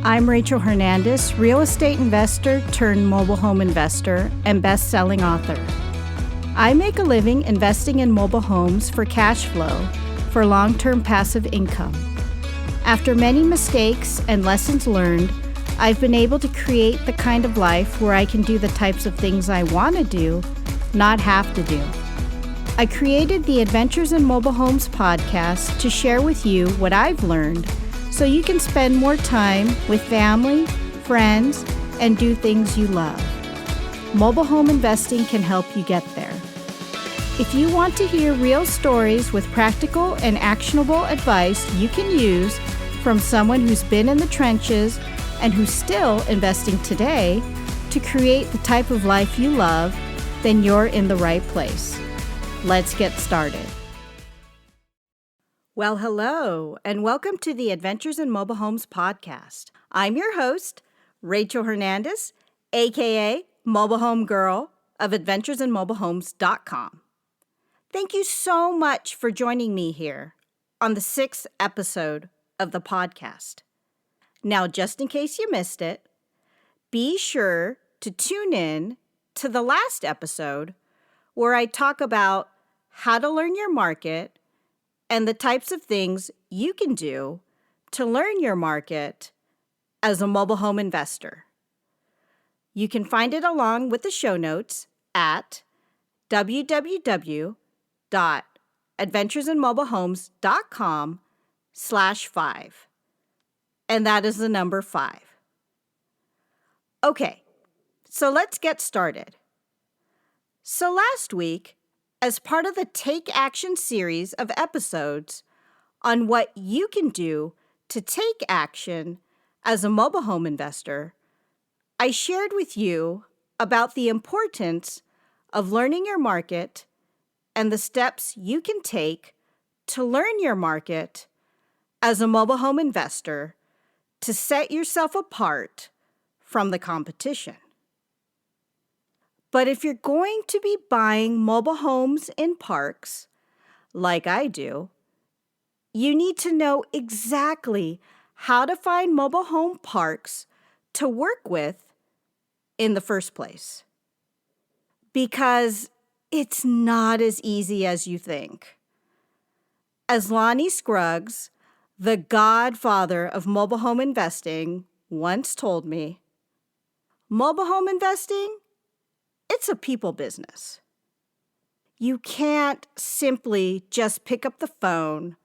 I'm Rachel Hernandez, real estate investor turned mobile home investor and best-selling author. I make a living investing in mobile homes for cash flow for long-term passive income. After many mistakes and lessons learned, I've been able to create the kind of life where I can do the types of things I want to do, not have to do. I created the Adventures in Mobile Homes podcast to share with you what I've learned so you can spend more time with family, friends, and do things you love. Mobile home investing can help you get there. If you want to hear real stories with practical and actionable advice you can use from someone who's been in the trenches and who's still investing today to create the type of life you love, then you're in the right place. Let's get started. Well, hello, and welcome to the Adventures in Mobile Homes podcast. I'm your host, Rachel Hernandez, aka Mobile Home Girl of AdventuresinMobileHomes.com. Thank you so much for joining me here on the 6th episode of the podcast. Now, just in case you missed it, be sure to tune in to the last episode where I talk about how to learn your market and the types of things you can do to learn your market as a mobile home investor. You can find it along with the show notes at www.adventuresinmobilehomes.com/5. And that is the number 5. Okay, so let's get started. So last week, as part of the Take Action series of episodes on what you can do to take action as a mobile home investor, I shared with you about the importance of learning your market and the steps you can take to learn your market as a mobile home investor to set yourself apart from the competition. But if you're going to be buying mobile homes in parks, like I do, you need to know exactly how to find mobile home parks to work with in the first place. Because it's not as easy as you think. As Lonnie Scruggs, the godfather of mobile home investing, once told me, mobile home investing, it's a people business. You can't simply just pick up the phone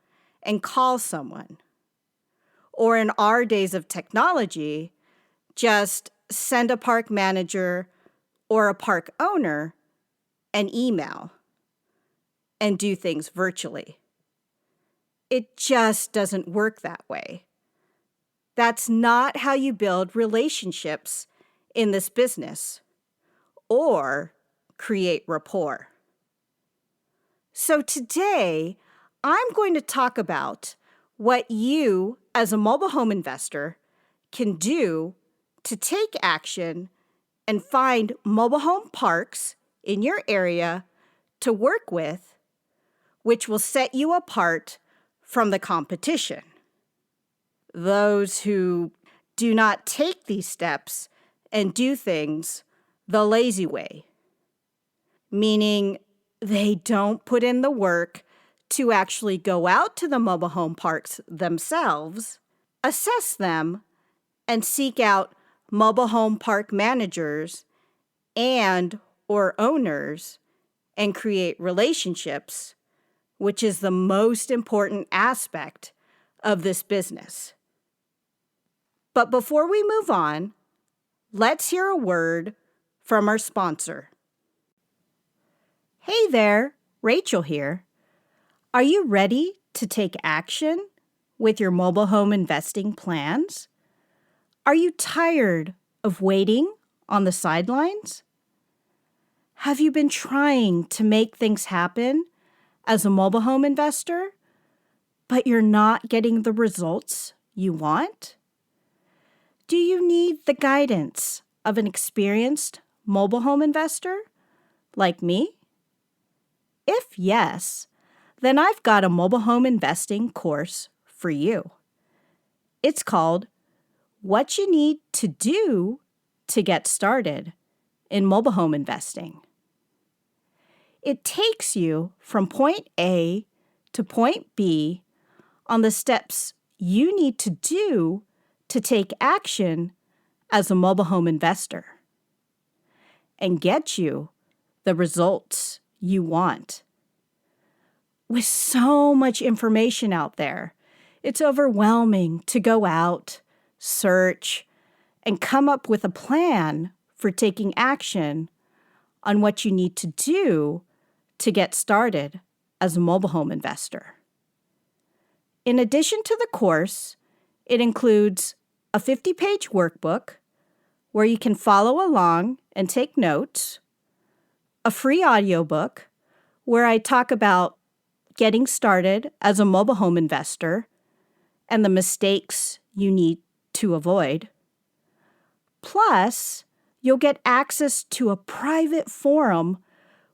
and call someone. Or in our days of technology, just send a park manager or a park owner an email and do things virtually. It just doesn't work that way. That's not how you build relationships in this business or create rapport. So today, I'm going to talk about what you, as a mobile home investor, can do to take action and find mobile home parks in your area to work with, which will set you apart from the competition. Those who do not take these steps and do things the lazy way, meaning they don't put in the work to actually go out to the mobile home parks themselves, assess them, and seek out mobile home park managers and or owners and create relationships, which is the most important aspect of this business. But before we move on, let's hear a word from our sponsor. Hey there, Rachel here. Are you ready to take action with your mobile home investing plans? Are you tired of waiting on the sidelines? Have you been trying to make things happen as a mobile home investor, but you're not getting the results you want? Do you need the guidance of an experienced mobile home investor like me? If yes, then I've got a mobile home investing course for you. It's called what you need to do to get started in mobile home investing. It takes you from point A to point B on the steps you need to do to take action as a mobile home investor and get you the results you want. With so much information out there, it's overwhelming to go out, search, and come up with a plan for taking action on what you need to do to get started as a mobile home investor. In addition to the course, it includes a 50-page workbook where you can follow along and take notes, a free audiobook where I talk about getting started as a mobile home investor and the mistakes you need to avoid. Plus, you'll get access to a private forum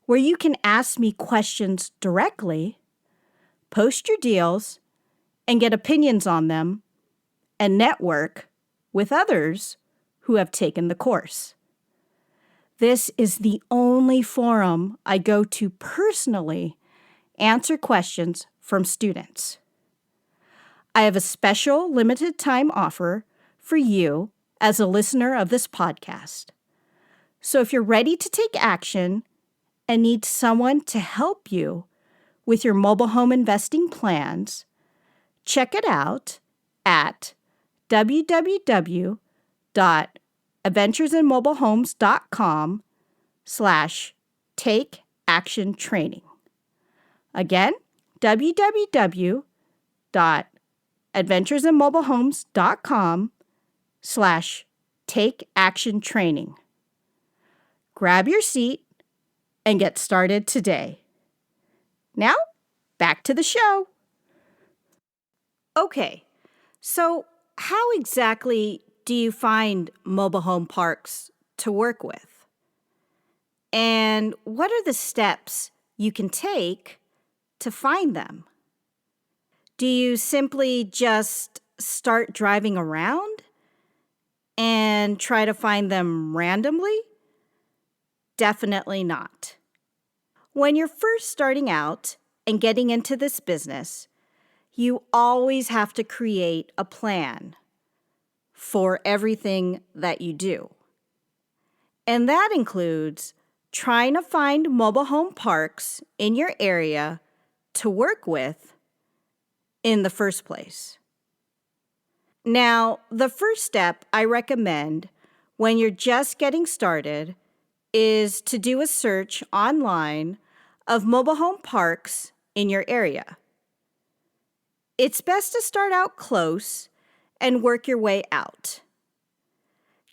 where you can ask me questions directly, post your deals, and get opinions on them, and network with others who have taken the course. This is the only forum I go to personally answer questions from students. I have a special limited time offer for you as a listener of this podcast. So if you're ready to take action and need someone to help you with your mobile home investing plans, check it out at www.adventuresinmobilehomes.com/take-action-training. Again, www.adventuresinmobilehomes.com/take-action-training. Grab your seat and get started today. Now, back to the show. Okay, so how exactly do you find mobile home parks to work with? And what are the steps you can take to find them? Do you simply just start driving around and try to find them randomly? Definitely not. When you're first starting out and getting into this business, you always have to create a plan for everything that you do. And that includes trying to find mobile home parks in your area to work with in the first place. Now, the first step I recommend when you're just getting started is to do a search online of mobile home parks in your area. It's best to start out close and work your way out.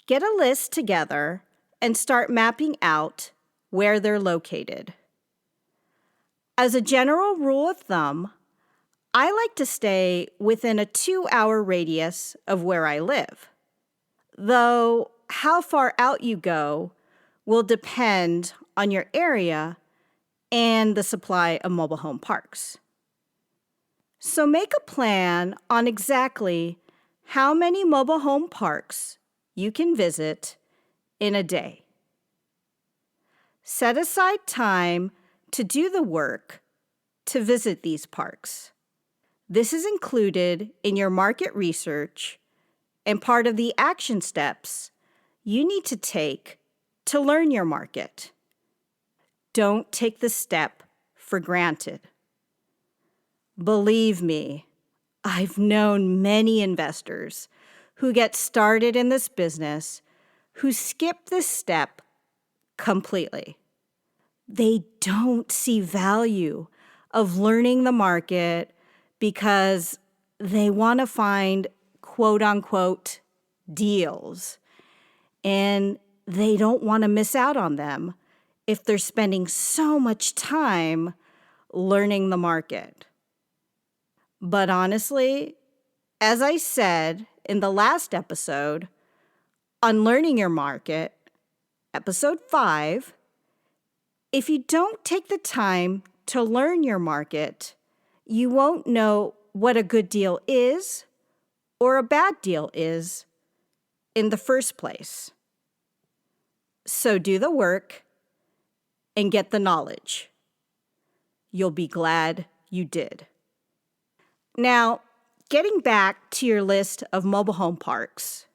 Get a list together and start mapping out where they're located. As a general rule of thumb, I like to stay within a 2-hour radius of where I live, though how far out you go will depend on your area and the supply of mobile home parks. So make a plan on exactly how many mobile home parks you can visit in a day. Set aside time to do the work to visit these parks. This is included in your market research and part of the action steps you need to take to learn your market. Don't take the step for granted. Believe me, I've known many investors who get started in this business who skip this step completely. They don't see value of learning the market because they want to find quote-unquote deals, and they don't want to miss out on them if they're spending so much time learning the market. But honestly, as I said in the last episode on learning your market, episode 5, if you don't take the time to learn your market, you won't know what a good deal is or a bad deal is in the first place. So do the work and get the knowledge. You'll be glad you did. Now, getting back to your list of mobile home parks,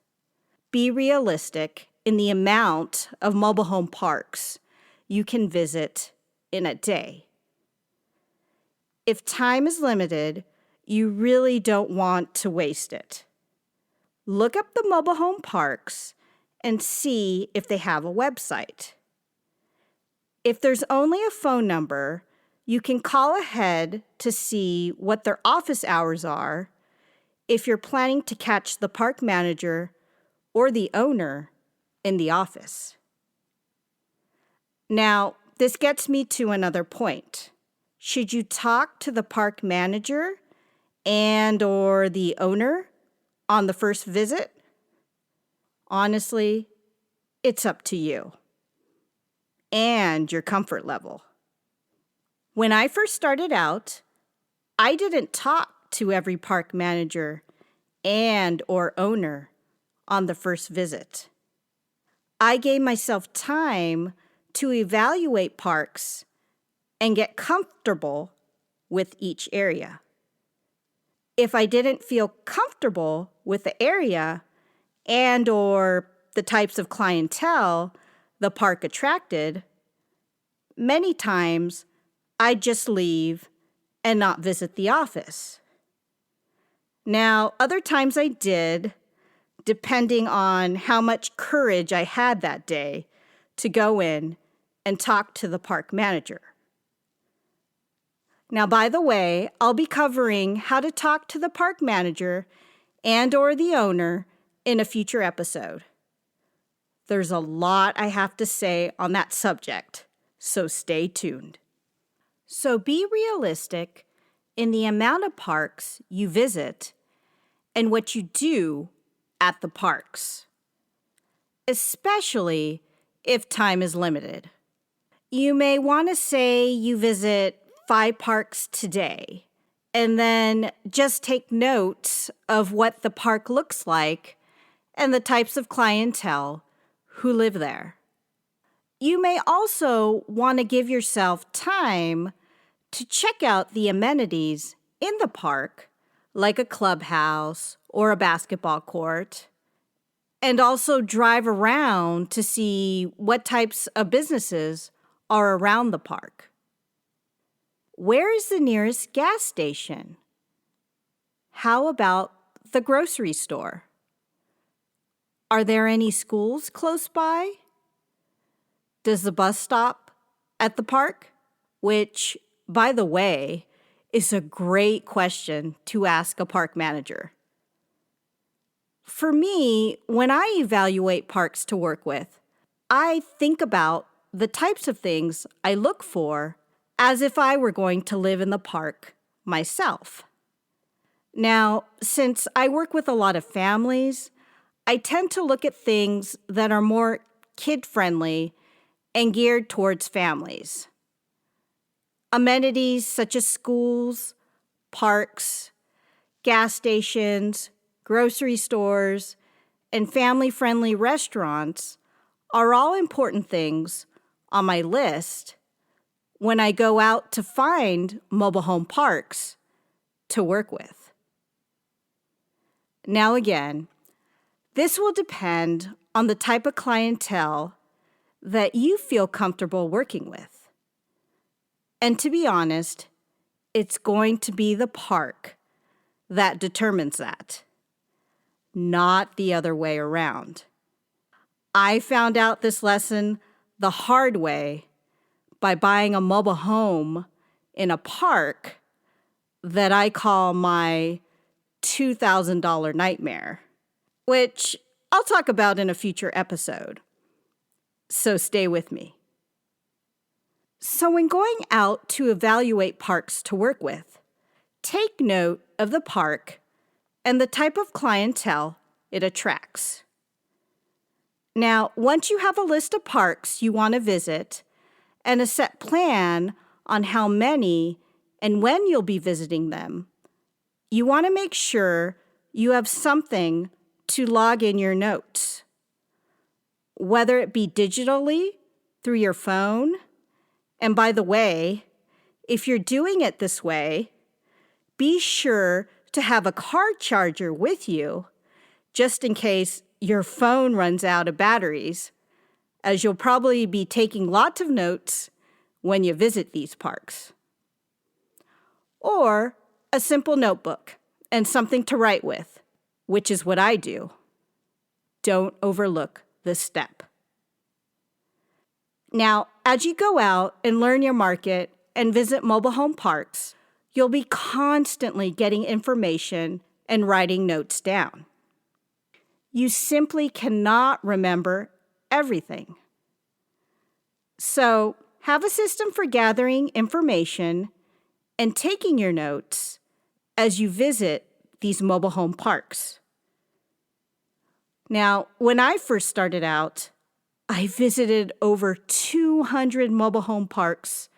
be realistic in the amount of mobile home parks you can visit in a day. If time is limited, you really don't want to waste it. Look up the mobile home parks and see if they have a website. If there's only a phone number, you can call ahead to see what their office hours are if you're planning to catch the park manager or the owner in the office. Now, this gets me to another point. Should you talk to the park manager and/or the owner on the first visit? Honestly, it's up to you and your comfort level. When I first started out, I didn't talk to every park manager and/or owner on the first visit. I gave myself time to evaluate parks and get comfortable with each area. If I didn't feel comfortable with the area and/or the types of clientele the park attracted, many times I'd just leave and not visit the office. Now, other times I did, depending on how much courage I had that day to go in and talk to the park manager. Now, by the way, I'll be covering how to talk to the park manager and/or the owner in a future episode. There's a lot I have to say on that subject, so stay tuned. So be realistic in the amount of parks you visit and what you do at the parks, especially if time is limited. You may want to say you visit 5 parks today, and then just take notes of what the park looks like and the types of clientele who live there. You may also want to give yourself time to check out the amenities in the park, like a clubhouse or a basketball court, and also drive around to see what types of businesses are around the park. Where is the nearest gas station? How about the grocery store? Are there any schools close by? Does the bus stop at the park? Which, by the way, is a great question to ask a park manager. For me, when I evaluate parks to work with, I think about the types of things I look for as if I were going to live in the park myself. Now, since I work with a lot of families, I tend to look at things that are more kid-friendly and geared towards families. Amenities such as schools, parks, gas stations, grocery stores, and family-friendly restaurants are all important things on my list when I go out to find mobile home parks to work with. Now again, this will depend on the type of clientele that you feel comfortable working with. And to be honest, it's going to be the park that determines that, not the other way around. I found out this lesson the hard way by buying a mobile home in a park that I call my $2,000 nightmare, which I'll talk about in a future episode. So stay with me. So when going out to evaluate parks to work with, take note of the park and the type of clientele it attracts. Now, once you have a list of parks you want to visit and a set plan on how many and when you'll be visiting them, you want to make sure you have something to log in your notes, whether it be digitally through your phone. And by the way, if you're doing it this way, be sure to have a car charger with you just in case your phone runs out of batteries, as you'll probably be taking lots of notes when you visit these parks. Or a simple notebook and something to write with, which is what I do. Don't overlook this step. Now, as you go out and learn your market and visit mobile home parks, you'll be constantly getting information and writing notes down. You simply cannot remember everything. So, have a system for gathering information and taking your notes as you visit these mobile home parks. Now, when I first started out, I visited over 200 mobile home parks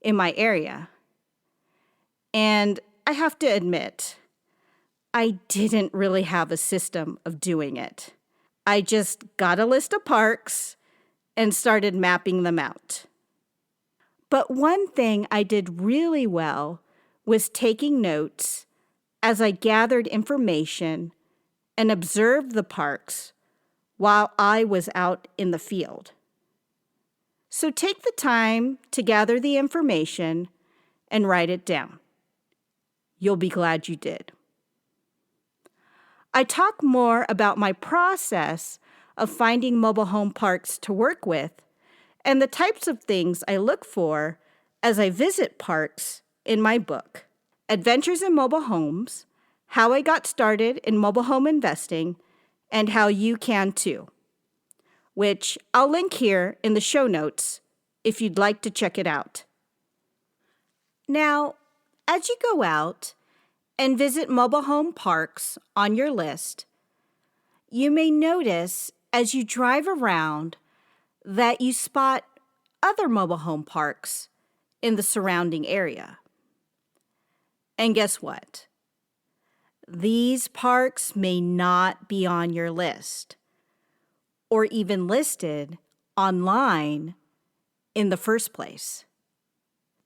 in my area. And I have to admit, I didn't really have a system of doing it. I just got a list of parks and started mapping them out. But one thing I did really well was taking notes as I gathered information and observed the parks while I was out in the field. So take the time to gather the information and write it down. You'll be glad you did. I talk more about my process of finding mobile home parks to work with and the types of things I look for as I visit parks in my book, Adventures in Mobile Homes: How I Got Started in Mobile Home Investing and How You Can Too, which I'll link here in the show notes if you'd like to check it out. Now, as you go out and visit mobile home parks on your list, you may notice as you drive around that you spot other mobile home parks in the surrounding area. And guess what? These parks may not be on your list or even listed online in the first place.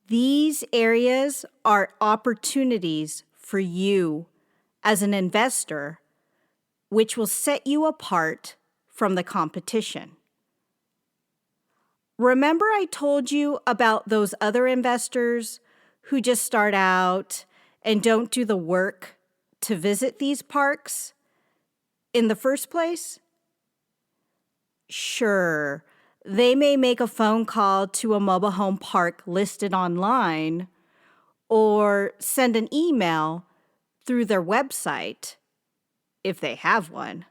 These areas are opportunities for you as an investor, which will set you apart from the competition. Remember I told you about those other investors who just start out and don't do the work to visit these parks in the first place? Sure, they may make a phone call to a mobile home park listed online or send an email through their website, if they have one.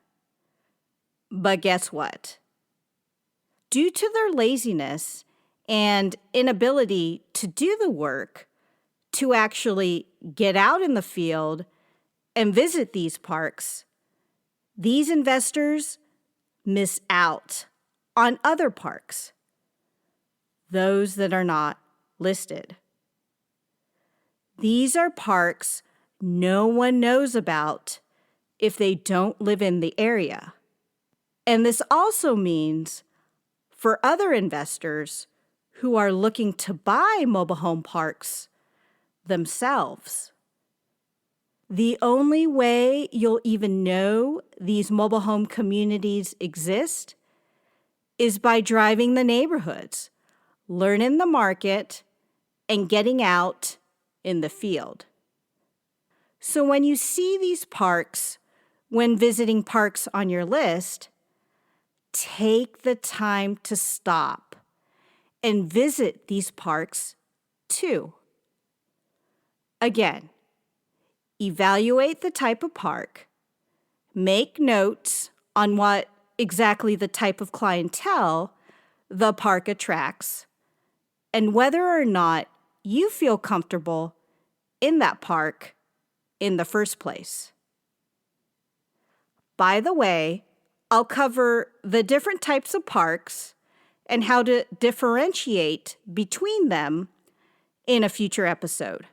But guess what? Due to their laziness and inability to do the work, to actually get out in the field and visit these parks, these investors miss out on other parks, those that are not listed. These are parks no one knows about if they don't live in the area. And this also means for other investors who are looking to buy mobile home parks themselves, the only way you'll even know these mobile home communities exist is by driving the neighborhoods, learning the market, and getting out in the field. So when you see these parks when visiting parks on your list, take the time to stop and visit these parks too. Again, evaluate the type of park, make notes on what exactly the type of clientele the park attracts, and whether or not you feel comfortable in that park in the first place. By the way, I'll cover the different types of parks and how to differentiate between them in a future episode.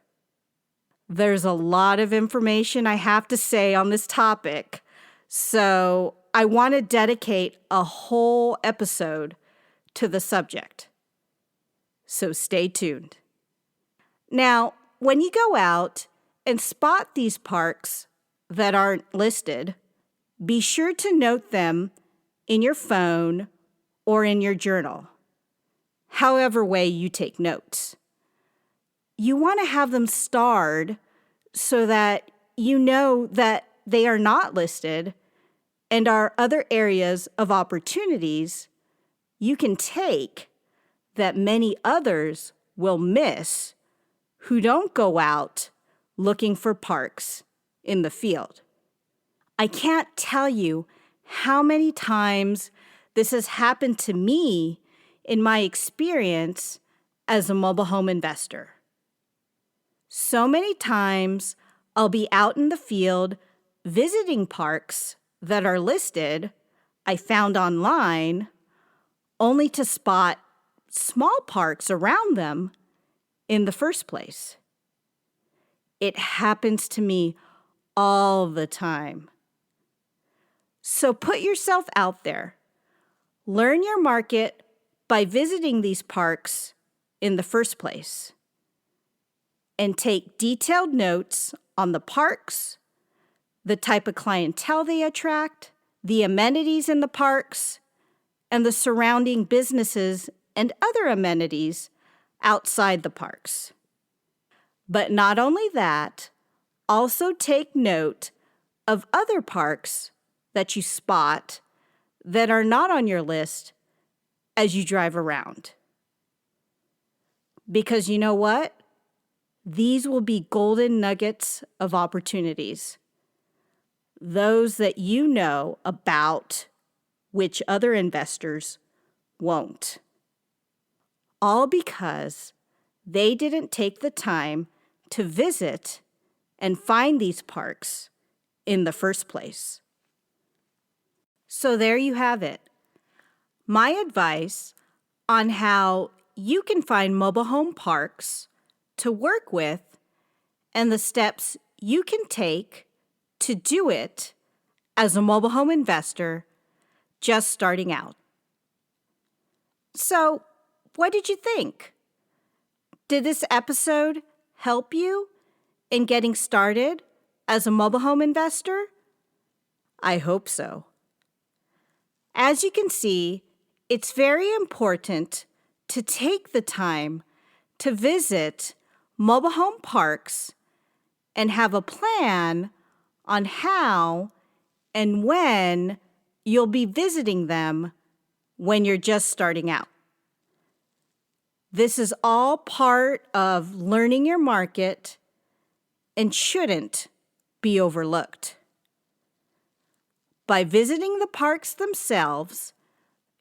There's a lot of information I have to say on this topic, So I want to dedicate a whole episode to the subject. So stay tuned. Now, when you go out and spot these parks that aren't listed, be sure to note them in your phone or in your journal, however way you take notes. You want to have them starred so that you know that they are not listed and are other areas of opportunities you can take that many others will miss who don't go out looking for parks in the field. I can't tell you how many times this has happened to me in my experience as a mobile home investor. So many times I'll be out in the field visiting parks that are listed, I found online, only to spot small parks around them in the first place. It happens to me all the time. So put yourself out there. Learn your market by visiting these parks in the first place. And take detailed notes on the parks, the type of clientele they attract, the amenities in the parks, and the surrounding businesses and other amenities outside the parks. But not only that, also take note of other parks that you spot that are not on your list as you drive around. Because you know what? These will be golden nuggets of opportunities. Those that you know about which other investors won't. All because they didn't take the time to visit and find these parks in the first place. So there you have it. My advice on how you can find mobile home parks to work with and the steps you can take to do it as a mobile home investor just starting out. So, what did you think? Did this episode help you in getting started as a mobile home investor? I hope so. As you can see, it's very important to take the time to visit mobile home parks and have a plan on how and when you'll be visiting them when you're just starting out. This is all part of learning your market and shouldn't be overlooked. By visiting the parks themselves,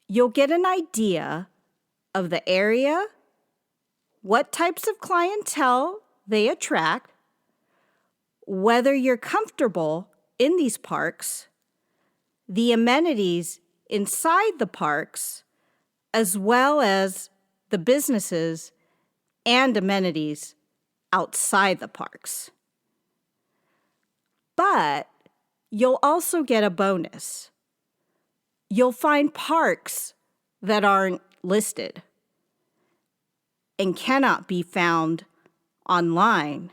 you'll get an idea of the area, what types of clientele they attract, whether you're comfortable in these parks, the amenities inside the parks, as well as the businesses and amenities outside the parks. But you'll also get a bonus. You'll find parks that aren't listed and cannot be found online.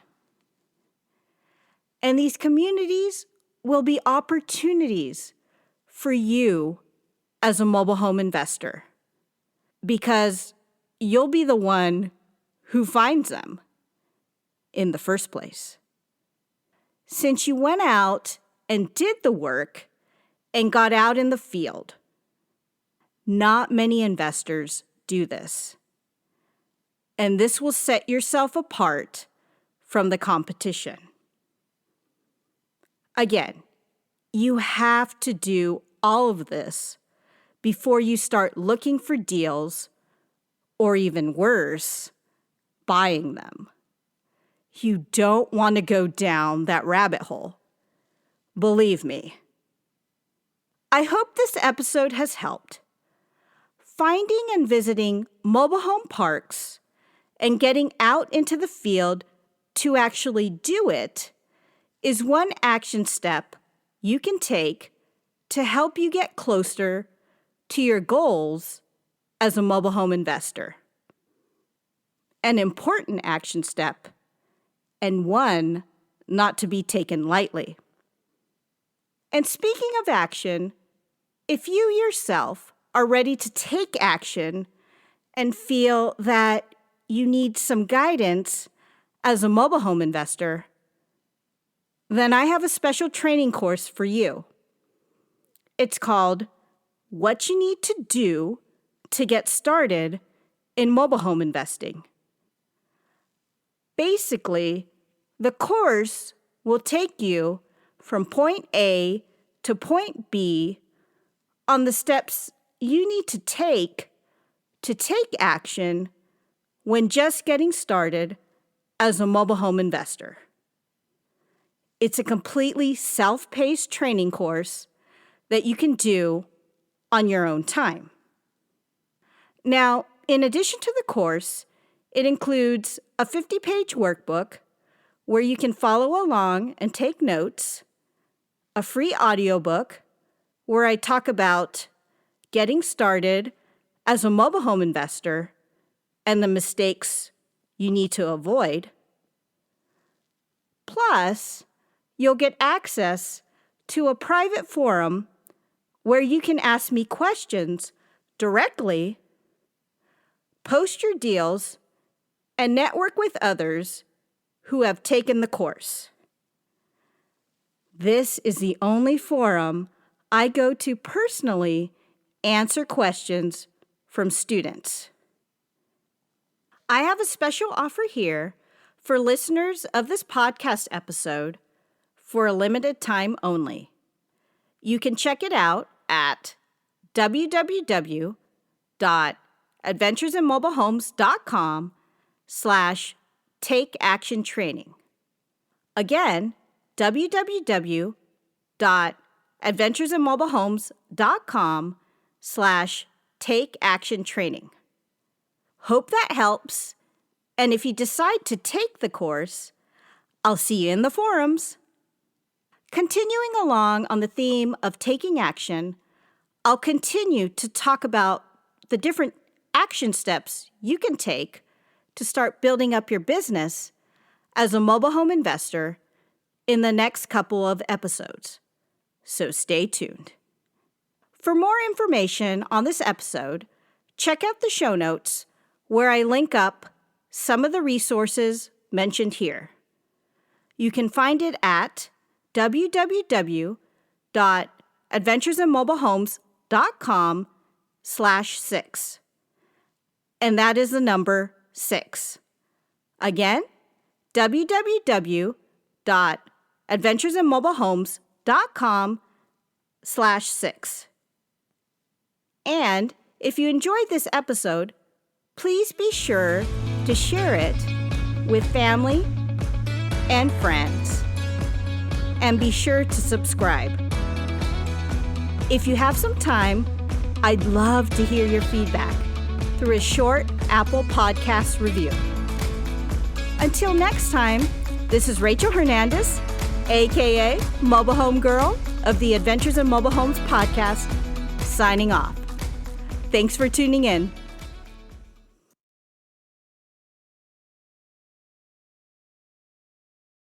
And these communities will be opportunities for you as a mobile home investor because you'll be the one who finds them in the first place. Since you went out and did the work and got out in the field, not many investors do this. And this will set yourself apart from the competition. Again, you have to do all of this before you start looking for deals, or even worse, buying them. You don't want to go down that rabbit hole. Believe me. I hope this episode has helped. Finding and visiting mobile home parks and getting out into the field to actually do it is one action step you can take to help you get closer to your goals as a mobile home investor. An important action step, and one not to be taken lightly. And speaking of action, if you yourself are ready to take action and feel that you need some guidance as a mobile home investor, then I have a special training course for you. It's called What You Need to Do to Get Started in Mobile Home Investing. Basically, the course will take you from point A to point B on the steps you need to take action when just getting started as a mobile home investor. It's a completely self-paced training course that you can do on your own time. Now, in addition to the course, it includes a 50-page workbook where you can follow along and take notes, a free audiobook where I talk about getting started as a mobile home investor and the mistakes you need to avoid. Plus, you'll get access to a private forum where you can ask me questions directly, post your deals, and network with others who have taken the course. This is the only forum I go to personally answer questions from students. I have a special offer here for listeners of this podcast episode for a limited time only. You can check it out at www.adventuresinmobilehomes.com/takeactiontraining. Again, www.adventuresinmobilehomes.com/takeactiontraining. Hope that helps, and if you decide to take the course, I'll see you in the forums. Continuing along on the theme of taking action, I'll continue to talk about the different action steps you can take to start building up your business as a mobile home investor in the next couple of episodes. So stay tuned. For more information on this episode, check out the show notes where I link up some of the resources mentioned here. You can find it at www.adventuresinmobilehomes.com/6. And that is the number 6. Again, www.adventuresinmobilehomes.com/6. And if you enjoyed this episode, please be sure to share it with family and friends. And be sure to subscribe. If you have some time, I'd love to hear your feedback through a short Apple Podcast review. Until next time, this is Rachel Hernandez, aka Mobile Home Girl of the Adventures in Mobile Homes podcast, signing off. Thanks for tuning in.